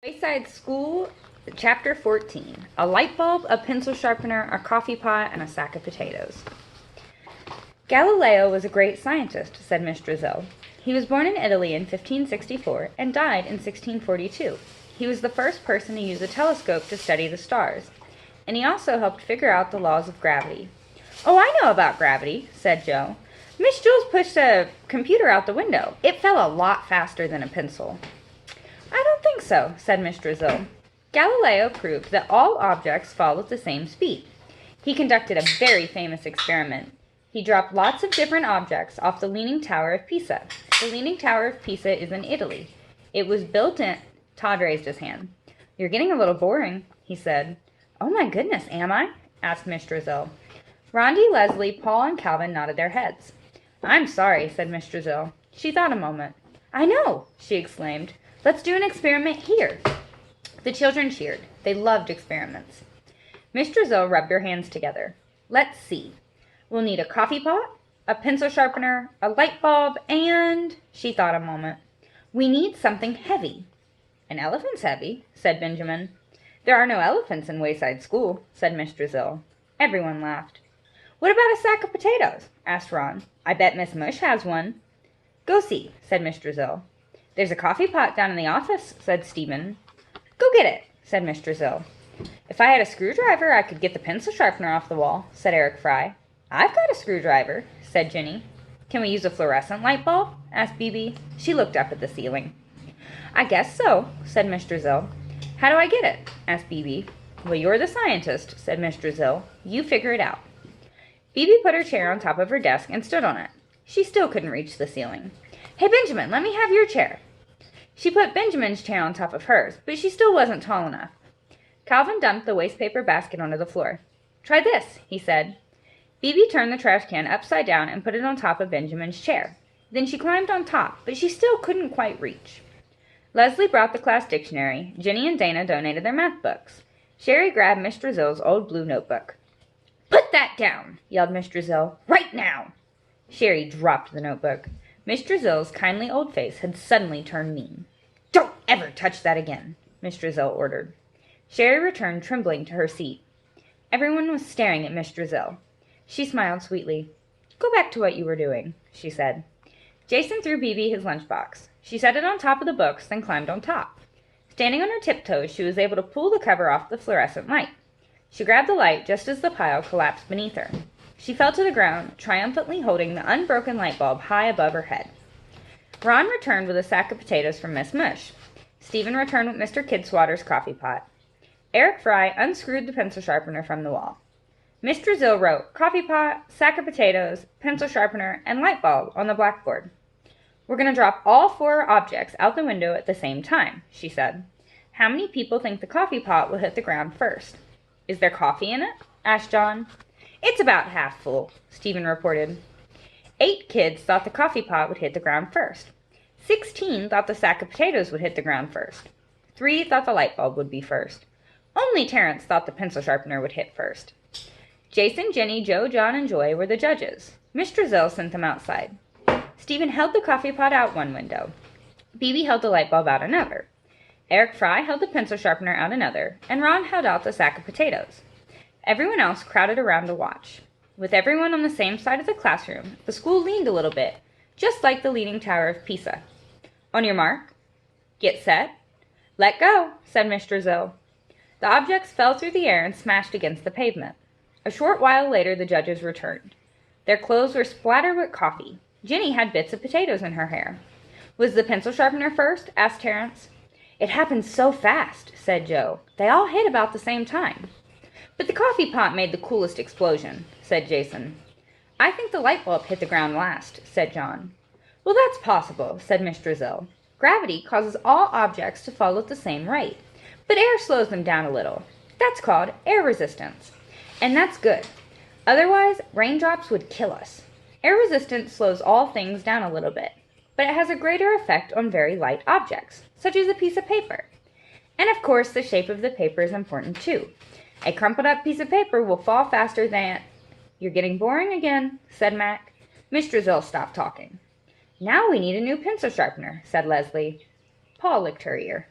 Wayside School, Chapter 14. A light bulb, a pencil sharpener, a coffee pot, and a sack of potatoes. Galileo was a great scientist, said Miss Drizzle. He was born in Italy in 1564 and died in 1642. He was the first person to use a telescope to study the stars, and he also helped figure out the laws of gravity. Oh, I know about gravity, said Joe. Miss Jules pushed a computer out the window. It fell a lot faster than a pencil. I don't think so, said Miss Drizzle. Galileo proved that all objects fall at the same speed. He conducted a very famous experiment. He dropped lots of different objects off the Leaning Tower of Pisa. The Leaning Tower of Pisa is in Italy. It was built in... Todd raised his hand. You're getting a little boring, he said. Oh my goodness, am I? Asked Miss Drizzle. Rondi, Leslie, Paul, and Calvin nodded their heads. I'm sorry, said Miss Drizzle. She thought a moment. I know, she exclaimed. Let's do an experiment here. The children cheered. They loved experiments. Miss Drizzle rubbed her hands together. Let's see. We'll need a coffee pot, a pencil sharpener, a light bulb, and... She thought a moment. We need something heavy. An elephant's heavy, said Benjamin. There are no elephants in Wayside School, said Miss Drizzle. Everyone laughed. What about a sack of potatoes? Asked Ron. I bet Miss Mush has one. Go see, said Miss Drizzle. There's a coffee pot down in the office, said Stephen. Go get it, said Miss Drizzle. If I had a screwdriver, I could get the pencil sharpener off the wall, said Eric Fry. I've got a screwdriver, said Jenny. Can we use a fluorescent light bulb? Asked Bibi. She looked up at the ceiling. I guess so, said Miss Drizzle. How do I get it? Asked Bibi. Well, you're the scientist, said Miss Drizzle. You figure it out. Bibi put her chair on top of her desk and stood on it. She still couldn't reach the ceiling. Hey, Benjamin, let me have your chair. She put Benjamin's chair on top of hers, but she still wasn't tall enough. Calvin dumped the waste paper basket onto the floor. Try this, he said. Bibi turned the trash can upside down and put it on top of Benjamin's chair. Then she climbed on top, but she still couldn't quite reach. Leslie brought the class dictionary. Jenny and Dana donated their math books. Sherry grabbed Miss Drizzle's old blue notebook. Put that down, yelled Miss Drizzle. Right now! Sherry dropped the notebook. Miss Drizzle's kindly old face had suddenly turned mean. Don't ever touch that again, Miss Drizzle ordered. Sherry returned trembling to her seat. Everyone was staring at Miss Drizzle. She smiled sweetly. Go back to what you were doing, she said. Jason threw Bibi his lunchbox. She set it on top of the books, then climbed on top. Standing on her tiptoes, she was able to pull the cover off the fluorescent light. She grabbed the light just as the pile collapsed beneath her. She fell to the ground, triumphantly holding the unbroken light bulb high above her head. Ron returned with a sack of potatoes from Miss Mush. Stephen returned with Mr. Kidswatter's coffee pot. Eric Fry unscrewed the pencil sharpener from the wall. Miss Drizzle wrote coffee pot, sack of potatoes, pencil sharpener, and light bulb on the blackboard. We're going to drop all 4 objects out the window at the same time, she said. How many people think the coffee pot will hit the ground first? Is there coffee in it? Asked John. It's about half full, Stephen reported. 8 kids thought the coffee pot would hit the ground first. 16 thought the sack of potatoes would hit the ground first. 3 thought the light bulb would be first. Only Terrence thought the pencil sharpener would hit first. Jason, Jenny, Joe, John, and Joy were the judges. Miss Drizzle sent them outside. Stephen held the coffee pot out one window. Bibi held the light bulb out another. Eric Fry held the pencil sharpener out another, and Ron held out the sack of potatoes. Everyone else crowded around to watch. With everyone on the same side of the classroom, the school leaned a little bit, just like the Leaning Tower of Pisa. On your mark, get set, let go, said Miss Drizzle. The objects fell through the air and smashed against the pavement. A short while later, the judges returned. Their clothes were splattered with coffee. Jenny had bits of potatoes in her hair. Was the pencil sharpener first? Asked Terrence. It happened so fast, said Joe. They all hit about the same time. But the coffee pot made the coolest explosion, said Jason. I think the light bulb hit the ground last, said John. Well, that's possible, said Miss Drizzle. Gravity causes all objects to fall at the same rate, but air slows them down a little. That's called air resistance. And that's good. Otherwise, raindrops would kill us. Air resistance slows all things down a little bit, but it has a greater effect on very light objects, such as a piece of paper. And of course, the shape of the paper is important too. A crumpled up piece of paper will fall faster than... You're getting boring again, said Mac. Miss Drizzle stopped talking. Now we need a new pencil sharpener, said Leslie. Paul licked her ear.